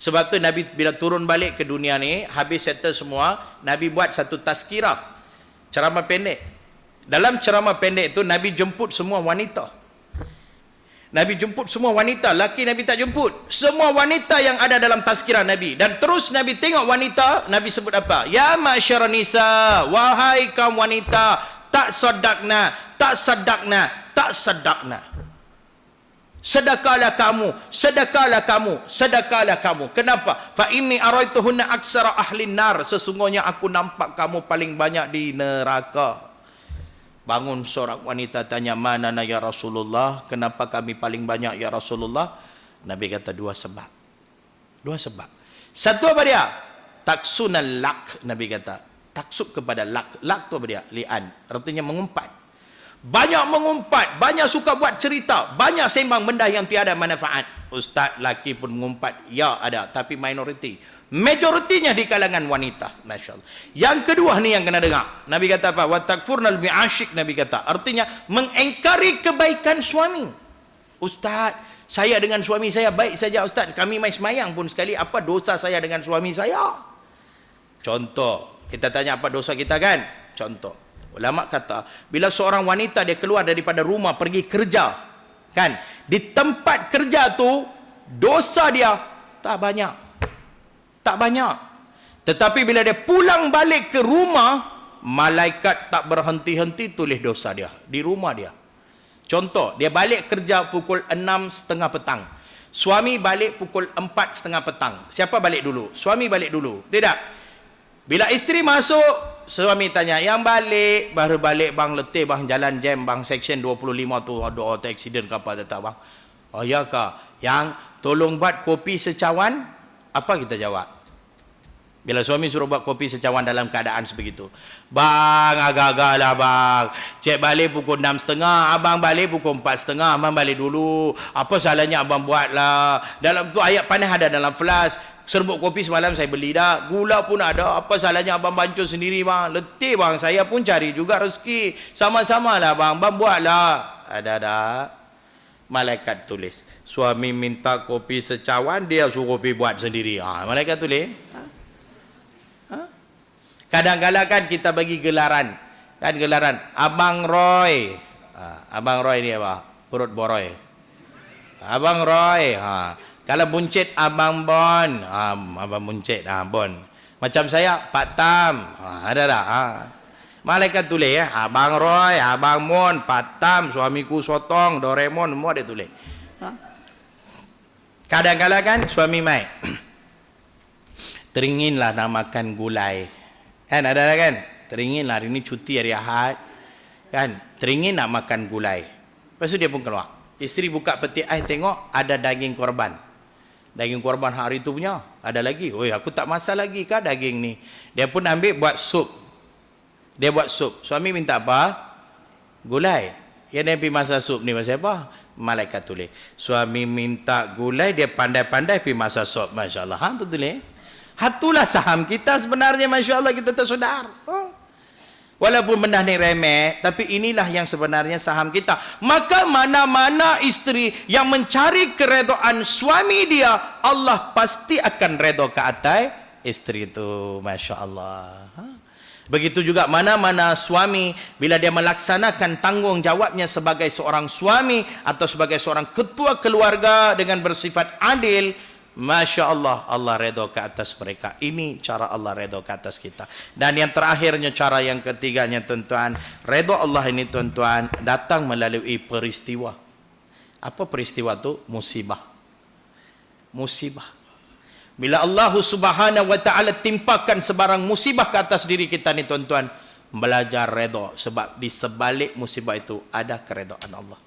Sebab tu Nabi bila turun balik ke dunia ni, habis settle semua, Nabi buat satu tazkirah, ceramah pendek. Dalam ceramah pendek itu Nabi jemput semua wanita. Nabi jemput semua wanita, laki Nabi tak jemput. Semua wanita yang ada dalam tazkirah Nabi. Dan terus Nabi tengok wanita, Nabi sebut apa? Ya ma'syara nisa, wahai kaum wanita, tak sadaqna, tak sadaqna, tak sadaqna. Sedekahlah kamu, sedekahlah kamu, sedekahlah kamu. Kenapa? Fa inni araituhunna aksara ahli nar. Sesungguhnya aku nampak kamu paling banyak di neraka. Bangun seorang wanita tanya, mana ya Rasulullah? Kenapa kami paling banyak ya Rasulullah? Nabi kata dua sebab. Dua sebab. Satu apa dia? Taksunal lak. Nabi kata taksub kepada lak. Lak tu apa dia? Li'an. Artinya mengumpat. Banyak mengumpat, banyak suka buat cerita, banyak sembang benda yang tiada manfaat. Ustaz laki pun mengumpat, ya ada, tapi minoriti. Majoritinya di kalangan wanita, Masya Allah. Yang kedua ni yang kena dengar. Nabi kata apa? Wa takfurnal bi'asyik, Nabi kata. Artinya mengingkari kebaikan suami. Ustaz, saya dengan suami saya baik saja Ustaz. Kami mai semayang pun sekali. Apa dosa saya dengan suami saya? Contoh, kita tanya apa dosa kita kan? Contoh. Ulama kata, bila seorang wanita dia keluar daripada rumah pergi kerja, kan? Di tempat kerja tu dosa dia tak banyak. Tak banyak. Tetapi bila dia pulang balik ke rumah, malaikat tak berhenti-henti tulis dosa dia di rumah dia. Contoh, dia balik kerja pukul 6.30 petang. Suami balik pukul 4.30 petang. Siapa balik dulu? Suami balik dulu. Tidak. Bila isteri masuk, suami tanya, yang balik, baru balik bang, letih bang, jalan jam bang, section 25 tu ada auto accident ke apa tak bang. Oh ya kak, yang tolong buat kopi secawan. Apa kita jawab? Bila suami suruh buat kopi secawan dalam keadaan sebegitu, bang agak-agak lah bang, cek balik pukul 6.30, abang balik pukul 4.30, abang balik dulu, apa salahnya abang buat lah. Dalam tu ayat panas ada dalam flash. Serbuk kopi semalam saya beli dah, gula pun ada, apa salahnya abang bancur sendiri bang. Letih bang, saya pun cari juga rezeki, sama-sama lah bang, abang buat lah. Ada malaikat tulis, suami minta kopi secawan, dia suruh kopi buat sendiri. Malaikat tulis. Kadang-kadang kan kita bagi gelaran, kan gelaran Abang Roy. Abang Roy ni apa? Perut boroy. Abang Roy. Kalau buncit Abang Bon. Abang buncit Bon. Macam saya Pak Tam. Ada tak? Malaikat tulis ya. Abang Roy, Abang Mon, Pak Tam, suamiku Sotong, Doraemon, semua dia tulis. Kadang-kadang kan suami mai. Teringinlah nak makan gulai. Kan ada kan? Teringinlah hari ni cuti hari Ahad. Kan? Teringin nak makan gulai. Lepas tu dia pun keluar. Isteri buka peti ais tengok ada daging korban. Daging korban hari tu punya. Ada lagi. Oi, aku tak masak lagi kah daging ni. Dia pun ambil buat sup. Dia buat sup. Suami minta apa? Gulai. Yang dia pergi masak sup ni pasal apa? Malaikat tulis. Suami minta gulai, dia pandai-pandai pergi masak sup. Masya Allah. Tu tulis. Itulah saham kita sebenarnya, Masya Allah, kita tersedar. Walaupun benda ni remeh, tapi inilah yang sebenarnya saham kita. Maka mana-mana isteri yang mencari keredaan suami dia, Allah pasti akan redha ke atas isteri itu. Masya Allah. Begitu juga mana-mana suami, bila dia melaksanakan tanggungjawabnya sebagai seorang suami atau sebagai seorang ketua keluarga dengan bersifat adil, Masya Allah, Allah redha ke atas mereka. Ini cara Allah redha ke atas kita. Dan yang terakhirnya, cara yang ketiganya tuan-tuan, redha Allah ini tuan-tuan datang melalui peristiwa. Apa peristiwa itu? Musibah. Musibah. Bila Allah Subhanahu wa taala timpakan sebarang musibah ke atas diri kita ni tuan-tuan, belajar redha, sebab di sebalik musibah itu ada keredaan Allah.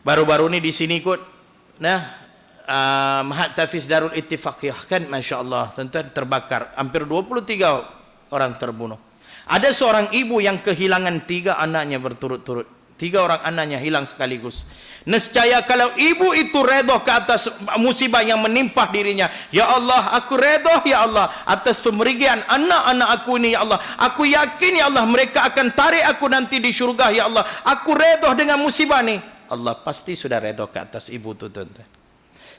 Baru-baru ni di sini kot, Mahat Tafiz Darul Ittifaqiyah kan, Masya Allah tuan-tuan, terbakar, hampir 23 orang terbunuh. Ada seorang ibu yang kehilangan 3 anaknya berturut-turut. 3 orang anaknya hilang sekaligus. Nescaya kalau ibu itu redha ke atas musibah yang menimpa dirinya, ya Allah, aku redha ya Allah atas pemerigian anak-anak aku ini ya Allah. Aku yakin ya Allah mereka akan tarik aku nanti di syurga ya Allah. Aku redha dengan musibah ni. Allah pasti sudah redha ke atas ibu tu tuan-tuan.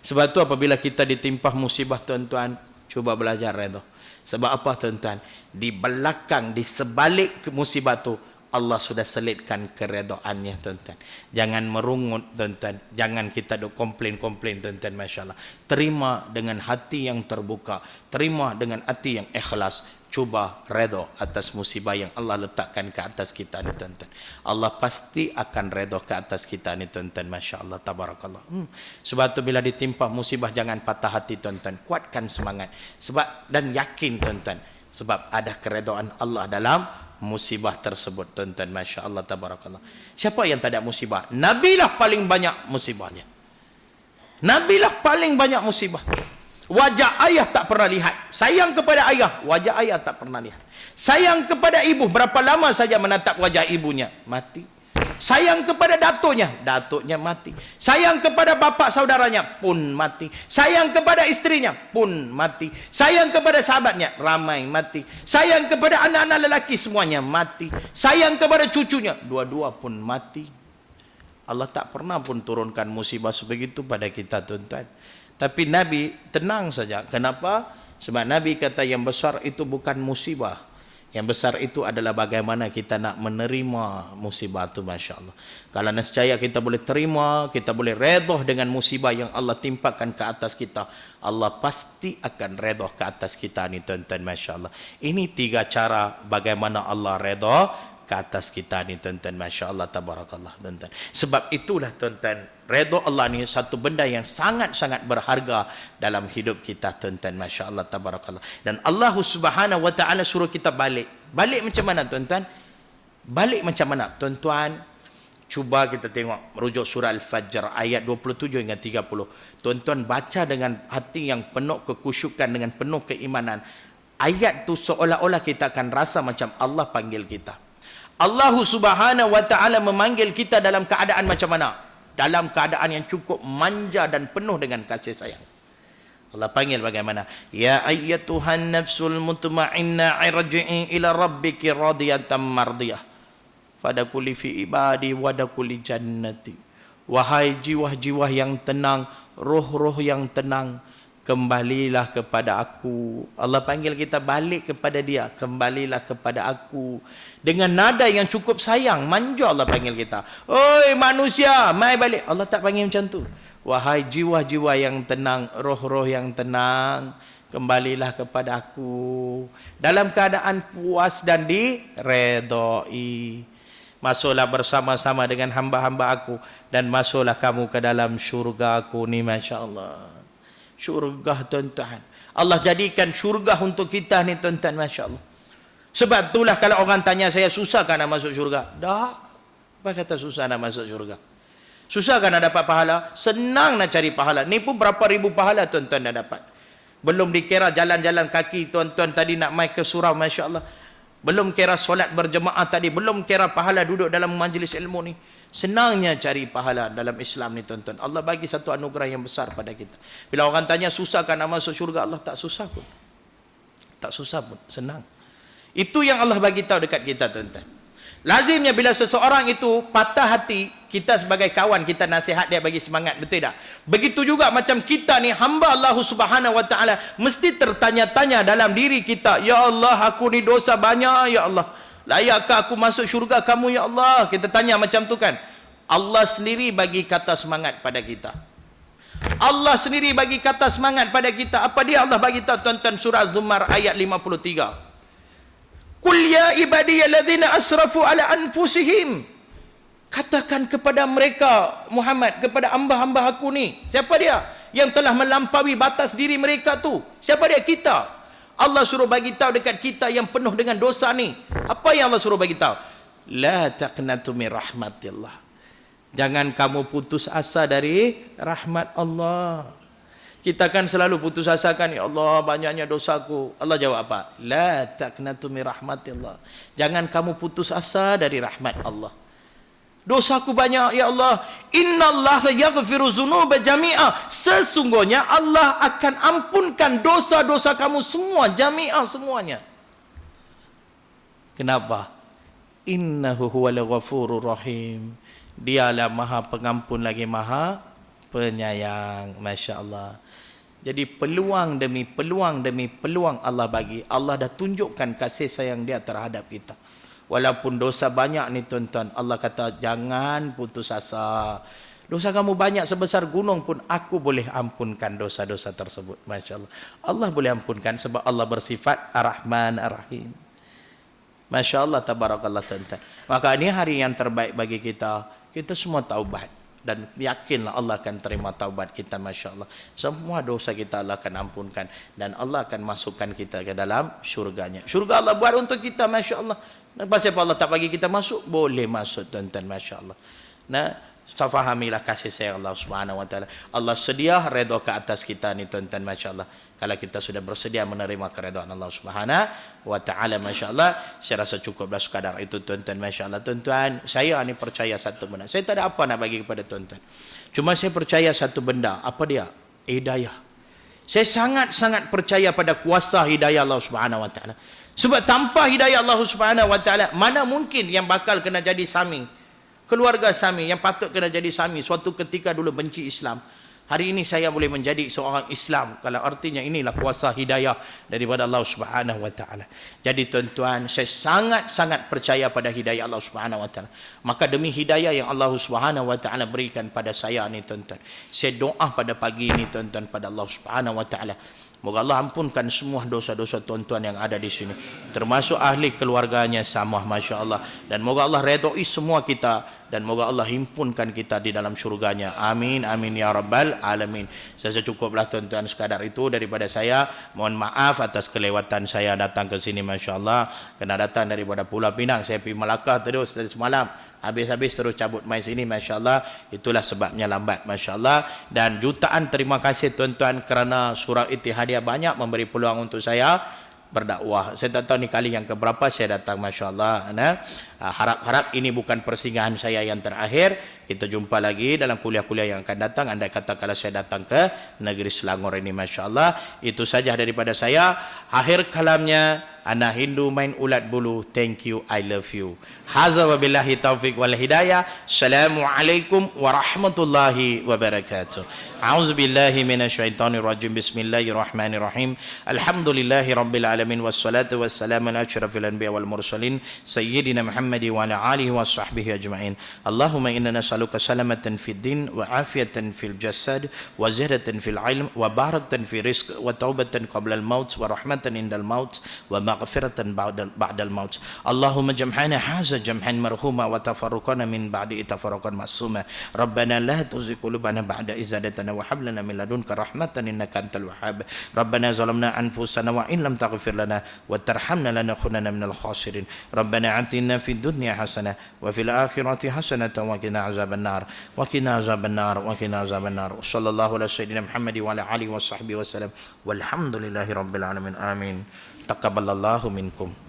Sebab tu apabila kita ditimpa musibah tuan-tuan, cuba belajar redha. Sebab apa tuan-tuan? Di belakang, di sebalik musibah tu, Allah sudah selitkan keredaannya tuan-tuan. Jangan merungut tuan-tuan. Jangan kita duk komplain-komplain tuan-tuan. Masya Allah. Terima dengan hati yang terbuka. Terima dengan hati yang ikhlas. Cuba redha atas musibah yang Allah letakkan ke atas kita ni tuan-tuan. Allah pasti akan redha ke atas kita ni tuan-tuan. Masya Allah, tabarakallah. Sebab tu bila ditimpa musibah jangan patah hati tuan-tuan. Kuatkan semangat. Sebab dan yakin tuan-tuan. Sebab ada keredaan Allah dalam musibah tersebut tuan-tuan. Masya Allah, tabarakallah. Siapa yang tak ada musibah? Nabilah paling banyak musibahnya. Nabilah paling banyak musibah. Wajah ayah tak pernah lihat. Sayang kepada ayah, wajah ayah tak pernah lihat. Sayang kepada ibu, berapa lama saja menatap wajah ibunya, mati. Sayang kepada datuknya mati. Sayang kepada bapa saudaranya pun mati. Sayang kepada istrinya pun mati. Sayang kepada sahabatnya ramai mati. Sayang kepada anak-anak lelaki semuanya mati. Sayang kepada cucunya dua-dua pun mati. Allah tak pernah pun turunkan musibah sebegitu pada kita tuan-tuan. Tapi Nabi tenang saja. Kenapa? Sebab Nabi kata yang besar itu bukan musibah. Yang besar itu adalah bagaimana kita nak menerima musibah itu. Masya Allah. Kalau nescaya kita boleh terima, kita boleh redha dengan musibah yang Allah timpakan ke atas kita, Allah pasti akan redha ke atas kita ni tuan-tuan. Masya Allah. Ini 3 cara bagaimana Allah redha ke atas kita ni tuan-tuan. Masya Allah, tabarakallah tuan-tuan. Sebab itulah tuan-tuan, redha Allah ni satu benda yang sangat-sangat berharga dalam hidup kita tuan-tuan. Masya Allah, tabarakallah. Dan Allah Subhanahu wa taala suruh kita balik. Balik macam mana tuan-tuan? Balik macam mana tuan-tuan? Cuba kita tengok merujuk surah Al-Fajr ayat 27 hingga 30. Tuan-tuan baca dengan hati yang penuh kekusyukan, dengan penuh keimanan. Ayat tu seolah-olah kita akan rasa macam Allah panggil kita. Allah Subhanahu wa taala memanggil kita dalam keadaan macam mana? Dalam keadaan yang cukup manja dan penuh dengan kasih sayang. Allah panggil bagaimana? Ya ayyatuhan nafsul mutmainnah irji'i ila rabbiki radiyatan mardiyah. Fadkhuli fi ibadi wadkhuli jannati. Wahai jiwa-jiwa yang tenang, roh-roh yang tenang, kembalilah kepada aku. Allah panggil kita balik kepada dia. Kembalilah kepada aku. Dengan nada yang cukup sayang, manja Allah panggil kita. Oi manusia, mai balik. Allah tak panggil macam tu. Wahai jiwa-jiwa yang tenang, roh-roh yang tenang, kembalilah kepada aku. Dalam keadaan puas dan diredai. Masuklah bersama-sama dengan hamba-hamba aku. Dan masuklah kamu ke dalam syurga aku ni. Masya Allah. Syurga tuan-tuan. Allah jadikan syurga untuk kita ni tuan-tuan. Masya Allah. Sebab itulah kalau orang tanya saya, susah kan nak masuk syurga? Tak. Apa kata susah nak masuk syurga? Susah kan nak dapat pahala? Senang nak cari pahala. Ni pun berapa ribu pahala tuan-tuan dah dapat. Belum dikira jalan-jalan kaki tuan-tuan tadi nak mai ke surau. Masya Allah. Belum kira solat berjemaah tadi. Belum kira pahala duduk dalam majlis ilmu ni. Senangnya cari pahala dalam Islam ni tuan-tuan. Allah bagi satu anugerah yang besar pada kita. Bila orang tanya susah kan nak masuk syurga, Allah tak susah pun. Tak susah pun, senang. Itu yang Allah bagi tahu dekat kita, tuan-tuan. Lazimnya bila seseorang itu patah hati, kita sebagai kawan, kita nasihat dia, bagi semangat, betul tak? Begitu juga macam kita ni, hamba Allah Subhanahu Wa Taala, mesti tertanya-tanya dalam diri kita, ya Allah, aku ni dosa banyak, ya Allah, layakkah aku masuk syurga kamu, ya Allah? Kita tanya macam tu kan. Allah sendiri bagi kata semangat pada kita. Allah sendiri bagi kata semangat pada kita. Apa dia Allah bagi tahu, tuan-tuan? Surah Zumar ayat 53. Qul ya ibadiyalladzina asrafu ala anfusihim. Katakan kepada mereka, Muhammad, kepada hamba-hamba aku ni. Siapa dia? Yang telah melampaui batas diri mereka tu. Siapa dia? Kita. Allah suruh bagi tahu dekat kita yang penuh dengan dosa ni. Apa yang Allah suruh bagi tahu? La taqnatu min rahmatillah. Jangan kamu putus asa dari rahmat Allah. Kita kan selalu putus asa kan, ya Allah, banyaknya dosaku. Allah jawab apa? La taqnatu min rahmatillah. Jangan kamu putus asa dari rahmat Allah. Dosaku banyak, ya Allah. Innallaha yaghfiru dzunuba jami'a. Sesungguhnya Allah akan ampunkan dosa-dosa kamu semua, jami'a, semuanya. Kenapa? Innahu huwal ghafurur rahim. Dialah Maha Pengampun lagi Maha Penyayang. Masya Allah. Jadi peluang demi peluang demi peluang Allah bagi. Allah dah tunjukkan kasih sayang dia terhadap kita. Walaupun dosa banyak ni, tuan-tuan, Allah kata jangan putus asa. Dosa kamu banyak sebesar gunung pun aku boleh ampunkan dosa-dosa tersebut. Masya Allah. Allah boleh ampunkan sebab Allah bersifat Ar-Rahman Ar-Rahim. Masya Allah, tabarakallah, tuan-tuan. Maka ini hari yang terbaik bagi kita. Kita semua taubat. Dan yakinlah Allah akan terima taubat kita, Masya Allah. Semua dosa kita Allah akan ampunkan. Dan Allah akan masukkan kita ke dalam syurganya. Syurga Allah buat untuk kita, Masya Allah. Pasal apa Allah tak bagi kita masuk? Boleh masuk, tuan-tuan, Masya Allah. Nah, fahamilah kasih sayang Allah Subhanahu Wa Taala. Allah sedia redha ke atas kita ni, tuan-tuan, Masya Allah. Kalau kita sudah bersedia menerima keredaan Allah Subhanahu Wa Taala, Masya Allah, saya rasa cukuplah sekadar itu, tuan-tuan, Masya Allah. Tuan-tuan, saya ni percaya satu benda. Saya tak ada apa nak bagi kepada tuan-tuan. Cuma saya percaya satu benda. Apa dia? Hidayah. Saya sangat-sangat percaya pada kuasa hidayah Allah Subhanahu Wa Taala. Sebab tanpa hidayah Allah Subhanahu Wa Taala, mana mungkin yang bakal kena jadi Sami? Keluarga Sami yang patut kena jadi Sami suatu ketika dulu benci Islam. Hari ini saya boleh menjadi seorang Islam. Kalau artinya inilah kuasa hidayah daripada Allah Subhanahu Wa Taala. Jadi tuan-tuan, saya sangat-sangat percaya pada hidayah Allah Subhanahu Wa Taala. Maka demi hidayah yang Allah Subhanahu Wa Taala berikan pada saya ni, tuan-tuan, saya doa pada pagi ini, tuan-tuan, pada Allah Subhanahu Wa Taala. Moga Allah ampunkan semua dosa-dosa tuan-tuan yang ada di sini, termasuk ahli keluarganya sama, Masya Allah. Dan moga Allah redai semua kita, dan moga Allah himpunkan kita di dalam syurganya. Amin, amin ya rabbal alamin. Saya cukuplah, tuan-tuan, sekadar itu daripada saya. Mohon maaf atas kelewatan saya datang ke sini, Masya Allah. Kena datang daripada Pulau Pinang, saya pergi Melaka terus dari semalam. Habis-habis terus cabut mai sini, Masya Allah. Itulah sebabnya lambat, Masya Allah. Dan jutaan terima kasih, tuan-tuan, kerana Surah Ittihadiyah banyak memberi peluang untuk saya berdakwah. Saya tak tahu ni kali yang keberapa saya datang, Masya Allah. Harap-harap ini bukan persinggahan saya yang terakhir. Kita jumpa lagi dalam kuliah-kuliah yang akan datang. Andai kata kalau saya datang ke negeri Selangor ini, Masya Allah. Itu saja daripada saya. Akhir kalamnya, ana Hindu main ulat bulu. Thank you, I love you. Hadza wabillahi taufiq wal hidayah. Assalamualaikum warahmatullahi wabarakatuh. A'udzubillahi minasyaitonir rajim. Bismillahirrahmanirrahim. Alhamdulillahi rabbil alamin wassalatu wassalamu ala asyrafil anbiya wal mursalin sayyidina Muhammadi wa ala alihi wa sahbihi ajma'in. Allahumma inna nas'aluka salamatan fid din wa afiyatan fil jasad wa zihadatan fil ilm wa barakatan fi rizq wa taubatan qabla al maut wa rahmatan indal maut wa maghfiratan ba'dal maut. Allahumma jam'ana hadza jam'an marhuma wa tafarruqana min ba'di tafarruqan masuma. Rabbana la tuzigh qulubana ba'da idh hadaytana wa hab lana min ladunka rahmatan innaka antal wahhab. Rabbana zalamna anfusana wa in lam taghfir lana wa tarhamna lanakunanna minal khasirin. Rabbana atina fid dunya hasanah wa fil akhirati hasanah wa qina azaban nar wa qina azaban nar wa qina azaban nar. Sallallahu ala sayyidina Muhammad wa ala alihi wa sahbihi wasallam. Walhamdulillahi rabbil alamin. Amin. Taqabbalallahu minkum.